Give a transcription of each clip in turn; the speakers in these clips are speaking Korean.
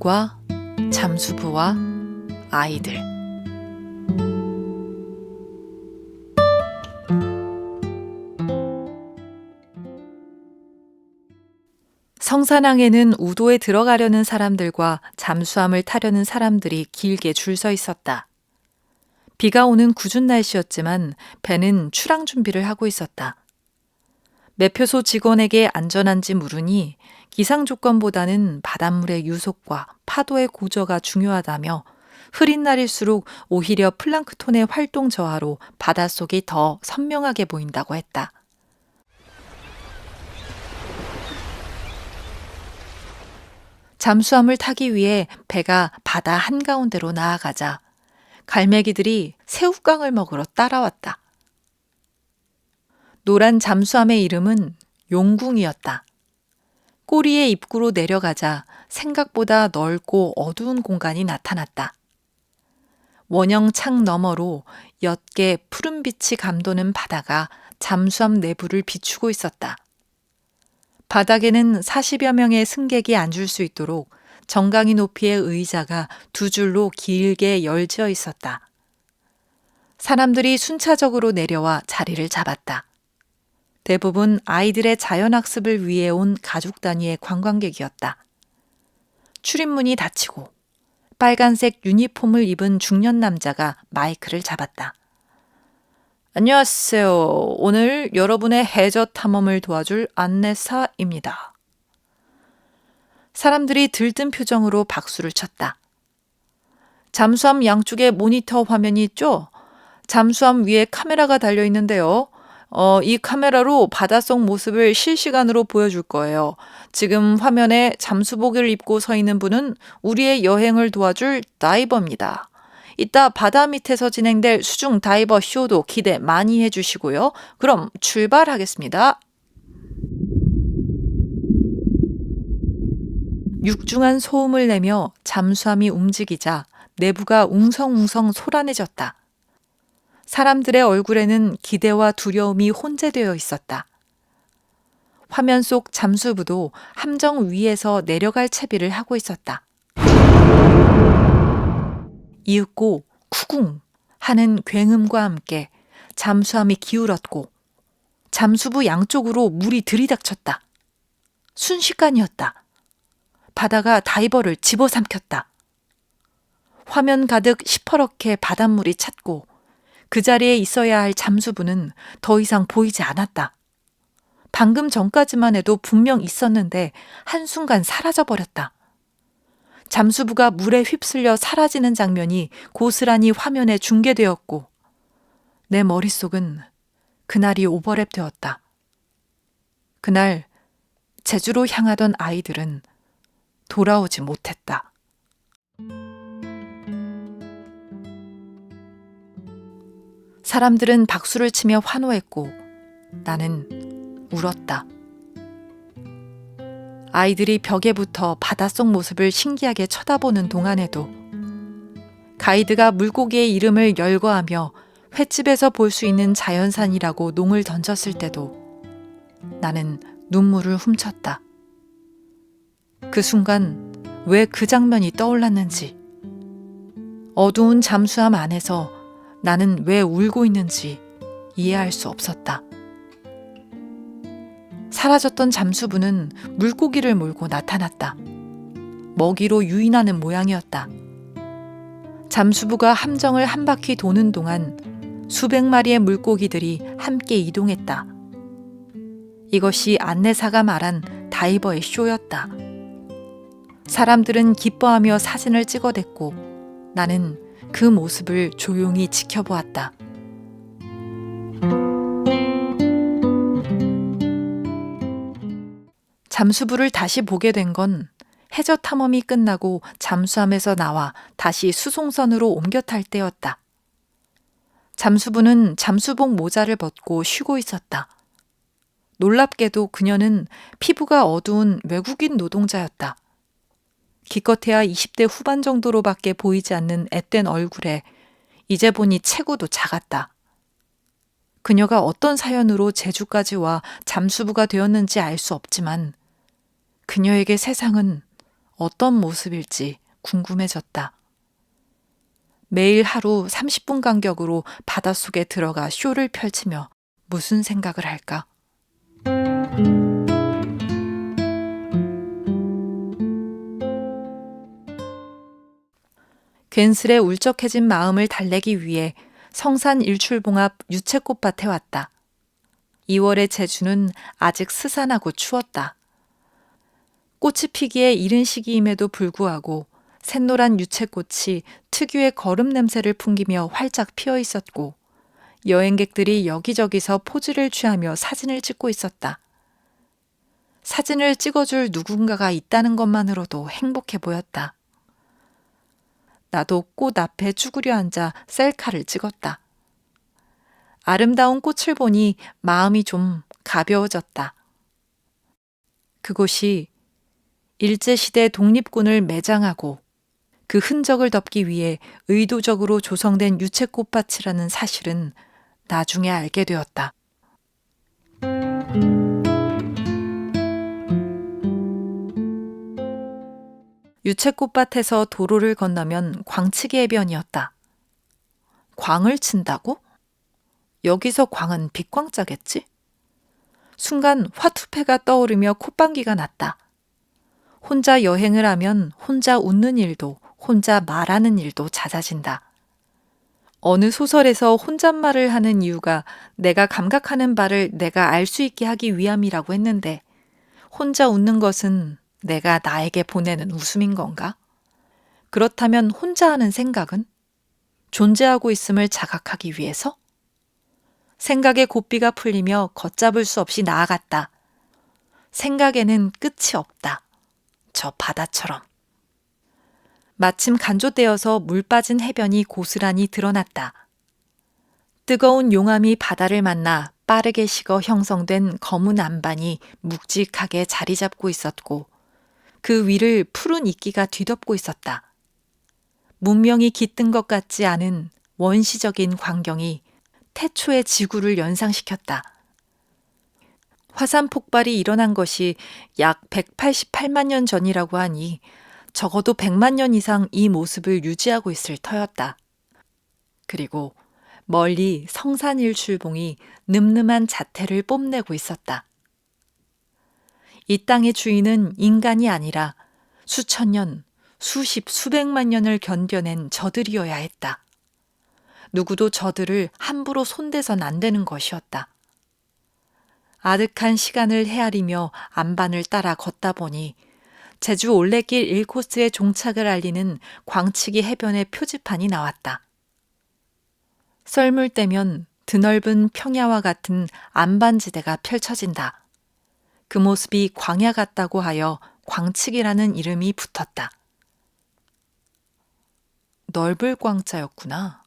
잠수함과 잠수부와 아이들. 성산항에는 우도에 들어가려는 사람들과 잠수함을 타려는 사람들이 길게 줄 서 있었다. 비가 오는 궂은 날씨였지만 배는 출항 준비를 하고 있었다. 매표소 직원에게 안전한지 물으니 기상 조건보다는 바닷물의 유속과 파도의 고저가 중요하다며 흐린 날일수록 오히려 플랑크톤의 활동 저하로 바닷속이 더 선명하게 보인다고 했다. 잠수함을 타기 위해 배가 바다 한가운데로 나아가자 갈매기들이 새우깡을 먹으러 따라왔다. 노란 잠수함의 이름은 용궁이었다. 꼬리의 입구로 내려가자 생각보다 넓고 어두운 공간이 나타났다. 원형 창 너머로 옅게 푸른빛이 감도는 바다가 잠수함 내부를 비추고 있었다. 바닥에는 40여 명의 승객이 앉을 수 있도록 정강이 높이의 의자가 두 줄로 길게 열지어 있었다. 사람들이 순차적으로 내려와 자리를 잡았다. 대부분 아이들의 자연학습을 위해 온 가족 단위의 관광객이었다. 출입문이 닫히고 빨간색 유니폼을 입은 중년 남자가 마이크를 잡았다. 안녕하세요. 오늘 여러분의 해저 탐험을 도와줄 안내사입니다. 사람들이 들뜬 표정으로 박수를 쳤다. 잠수함 양쪽에 모니터 화면이 있죠? 잠수함 위에 카메라가 달려 있는데요. 이 카메라로 바닷속 모습을 실시간으로 보여줄 거예요. 지금 화면에 잠수복을 입고 서 있는 분은 우리의 여행을 도와줄 다이버입니다. 이따 바다 밑에서 진행될 수중 다이버 쇼도 기대 많이 해주시고요. 그럼 출발하겠습니다. 육중한 소음을 내며 잠수함이 움직이자 내부가 웅성웅성 소란해졌다. 사람들의 얼굴에는 기대와 두려움이 혼재되어 있었다. 화면 속 잠수부도 함정 위에서 내려갈 채비를 하고 있었다. 이윽고 쿠궁 하는 굉음과 함께 잠수함이 기울었고 잠수부 양쪽으로 물이 들이닥쳤다. 순식간이었다. 바다가 다이버를 집어삼켰다. 화면 가득 시퍼렇게 바닷물이 찼고 그 자리에 있어야 할 잠수부는 더 이상 보이지 않았다. 방금 전까지만 해도 분명 있었는데 한순간 사라져버렸다. 잠수부가 물에 휩쓸려 사라지는 장면이 고스란히 화면에 중계되었고 내 머릿속은 그날이 오버랩 되었다. 그날 제주로 향하던 아이들은 돌아오지 못했다. 사람들은 박수를 치며 환호했고 나는 울었다. 아이들이 벽에 붙어 바닷속 모습을 신기하게 쳐다보는 동안에도 가이드가 물고기의 이름을 열거하며 횟집에서 볼 수 있는 자연산이라고 농을 던졌을 때도 나는 눈물을 훔쳤다. 그 순간 왜 그 장면이 떠올랐는지, 어두운 잠수함 안에서 나는 왜 울고 있는지 이해할 수 없었다. 사라졌던 잠수부는 물고기를 몰고 나타났다. 먹이로 유인하는 모양이었다. 잠수부가 함정을 한 바퀴 도는 동안 수백 마리의 물고기들이 함께 이동했다. 이것이 안내사가 말한 다이버의 쇼였다. 사람들은 기뻐하며 사진을 찍어댔고 나는 그 모습을 조용히 지켜보았다. 잠수부를 다시 보게 된 건 해저 탐험이 끝나고 잠수함에서 나와 다시 수송선으로 옮겨 탈 때였다. 잠수부는 잠수복 모자를 벗고 쉬고 있었다. 놀랍게도 그녀는 피부가 어두운 외국인 노동자였다. 기껏해야 20대 후반 정도로밖에 보이지 않는 앳된 얼굴에 이제 보니 체구도 작았다. 그녀가 어떤 사연으로 제주까지 와 잠수부가 되었는지 알 수 없지만 그녀에게 세상은 어떤 모습일지 궁금해졌다. 매일 하루 30분 간격으로 바닷속에 들어가 쇼를 펼치며 무슨 생각을 할까? 괜스레 울적해진 마음을 달래기 위해 성산 일출봉 앞 유채꽃밭에 왔다. 2월의 제주는 아직 스산하고 추웠다. 꽃이 피기에 이른 시기임에도 불구하고 샛노란 유채꽃이 특유의 거름 냄새를 풍기며 활짝 피어 있었고 여행객들이 여기저기서 포즈를 취하며 사진을 찍고 있었다. 사진을 찍어줄 누군가가 있다는 것만으로도 행복해 보였다. 나도 꽃 앞에 쭈그려 앉아 셀카를 찍었다. 아름다운 꽃을 보니 마음이 좀 가벼워졌다. 그곳이 일제시대 독립군을 매장하고 그 흔적을 덮기 위해 의도적으로 조성된 유채꽃밭이라는 사실은 나중에 알게 되었다. 유채꽃밭에서 도로를 건너면 광치기 해변이었다. 광을 친다고? 여기서 광은 빛광자겠지? 순간 화투패가 떠오르며 콧방귀가 났다. 혼자 여행을 하면 혼자 웃는 일도 혼자 말하는 일도 잦아진다. 어느 소설에서 혼잣말을 하는 이유가 내가 감각하는 바를 내가 알 수 있게 하기 위함이라고 했는데 혼자 웃는 것은 내가 나에게 보내는 웃음인 건가? 그렇다면 혼자 하는 생각은? 존재하고 있음을 자각하기 위해서? 생각의 고삐가 풀리며 걷잡을 수 없이 나아갔다. 생각에는 끝이 없다. 저 바다처럼. 마침 간조되어서 물 빠진 해변이 고스란히 드러났다. 뜨거운 용암이 바다를 만나 빠르게 식어 형성된 검은 안반이 묵직하게 자리 잡고 있었고 그 위를 푸른 이끼가 뒤덮고 있었다. 문명이 깃든 것 같지 않은 원시적인 광경이 태초의 지구를 연상시켰다. 화산 폭발이 일어난 것이 약 188만 년 전이라고 하니 적어도 100만 년 이상 이 모습을 유지하고 있을 터였다. 그리고 멀리 성산일출봉이 늠름한 자태를 뽐내고 있었다. 이 땅의 주인은 인간이 아니라 수천 년, 수십, 수백만 년을 견뎌낸 저들이어야 했다. 누구도 저들을 함부로 손대선 안 되는 것이었다. 아득한 시간을 헤아리며 안반을 따라 걷다 보니 제주 올레길 1코스의 종착을 알리는 광치기 해변의 표지판이 나왔다. 썰물 때면 드넓은 평야와 같은 안반지대가 펼쳐진다. 그 모습이 광야 같다고 하여 광치기라는 이름이 붙었다. 넓을 광자였구나.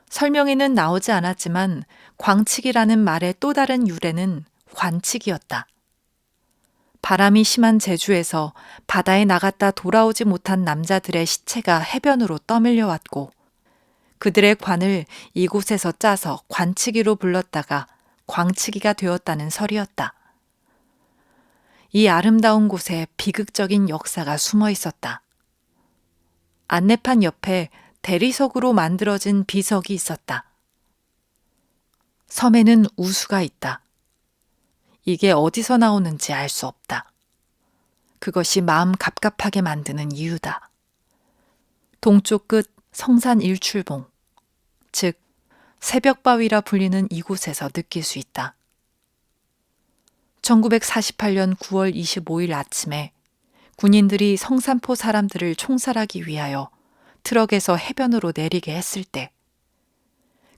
설명에는 나오지 않았지만 광치기라는 말의 또 다른 유래는 관치기였다. 바람이 심한 제주에서 바다에 나갔다 돌아오지 못한 남자들의 시체가 해변으로 떠밀려 왔고 그들의 관을 이곳에서 짜서 관치기로 불렀다가 광치기가 되었다는 설이었다. 이 아름다운 곳에 비극적인 역사가 숨어 있었다. 안내판 옆에 대리석으로 만들어진 비석이 있었다. 섬에는 우수가 있다. 이게 어디서 나오는지 알 수 없다. 그것이 마음 갑갑하게 만드는 이유다. 동쪽 끝 성산 일출봉, 즉 새벽바위라 불리는 이곳에서 느낄 수 있다. 1948년 9월 25일 아침에 군인들이 성산포 사람들을 총살하기 위하여 트럭에서 해변으로 내리게 했을 때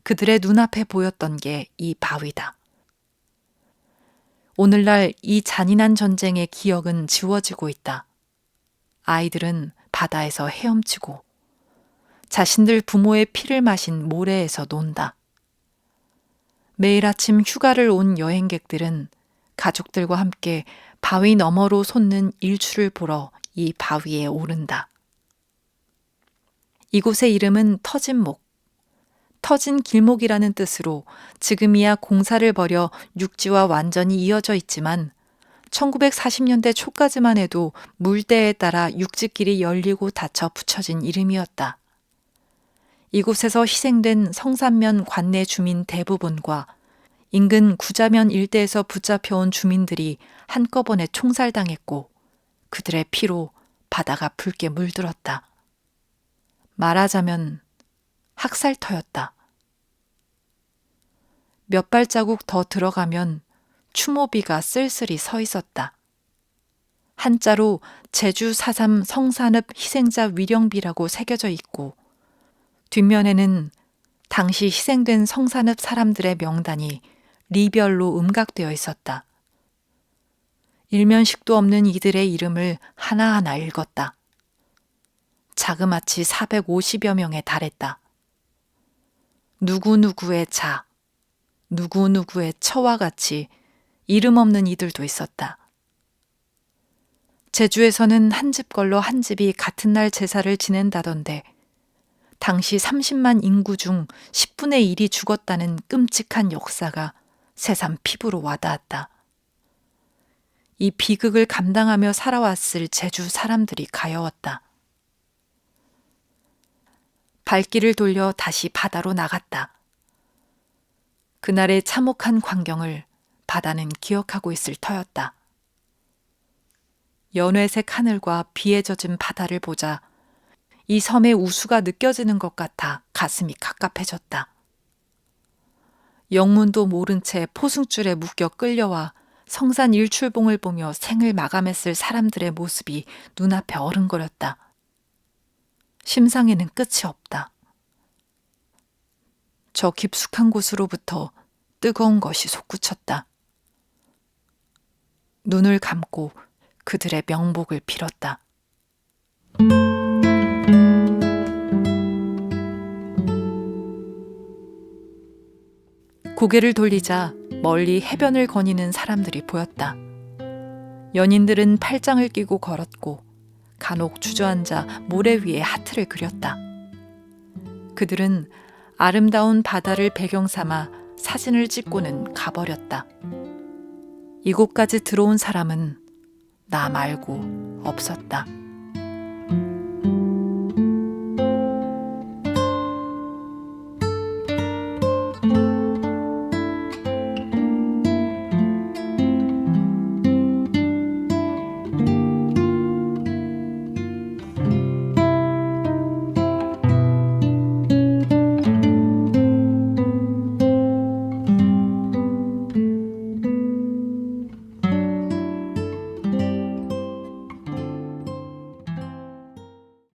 그들의 눈앞에 보였던 게 이 바위다. 오늘날 이 잔인한 전쟁의 기억은 지워지고 있다. 아이들은 바다에서 헤엄치고 자신들 부모의 피를 마신 모래에서 논다. 매일 아침 휴가를 온 여행객들은 가족들과 함께 바위 너머로 솟는 일출을 보러 이 바위에 오른다. 이곳의 이름은 터진목, 터진 길목이라는 뜻으로 지금이야 공사를 벌여 육지와 완전히 이어져 있지만 1940년대 초까지만 해도 물때에 따라 육지길이 열리고 닫혀 붙여진 이름이었다. 이곳에서 희생된 성산면 관내 주민 대부분과 인근 구자면 일대에서 붙잡혀온 주민들이 한꺼번에 총살당했고 그들의 피로 바다가 붉게 물들었다. 말하자면 학살터였다. 몇 발자국 더 들어가면 추모비가 쓸쓸히 서 있었다. 한자로 제주 4.3 성산읍 희생자 위령비라고 새겨져 있고 뒷면에는 당시 희생된 성산읍 사람들의 명단이 리별로 음각되어 있었다. 일면식도 없는 이들의 이름을 하나하나 읽었다. 자그마치 450여 명에 달했다. 누구누구의 자, 누구누구의 처와 같이 이름 없는 이들도 있었다. 제주에서는 한 집걸로 한 집이 같은 날 제사를 지낸다던데 당시 30만 인구 중 10분의 1이 죽었다는 끔찍한 역사가 새삼 피부로 와닿았다. 이 비극을 감당하며 살아왔을 제주 사람들이 가여웠다. 발길을 돌려 다시 바다로 나갔다. 그날의 참혹한 광경을 바다는 기억하고 있을 터였다. 연회색 하늘과 비에 젖은 바다를 보자 이 섬의 우수가 느껴지는 것 같아 가슴이 갑갑해졌다. 영문도 모른 채 포승줄에 묶여 끌려와 성산 일출봉을 보며 생을 마감했을 사람들의 모습이 눈앞에 어른거렸다. 심상에는 끝이 없다. 저 깊숙한 곳으로부터 뜨거운 것이 솟구쳤다. 눈을 감고 그들의 명복을 빌었다. 고개를 돌리자 멀리 해변을 거니는 사람들이 보였다. 연인들은 팔짱을 끼고 걸었고 간혹 주저앉아 모래 위에 하트를 그렸다. 그들은 아름다운 바다를 배경 삼아 사진을 찍고는 가버렸다. 이곳까지 들어온 사람은 나 말고 없었다.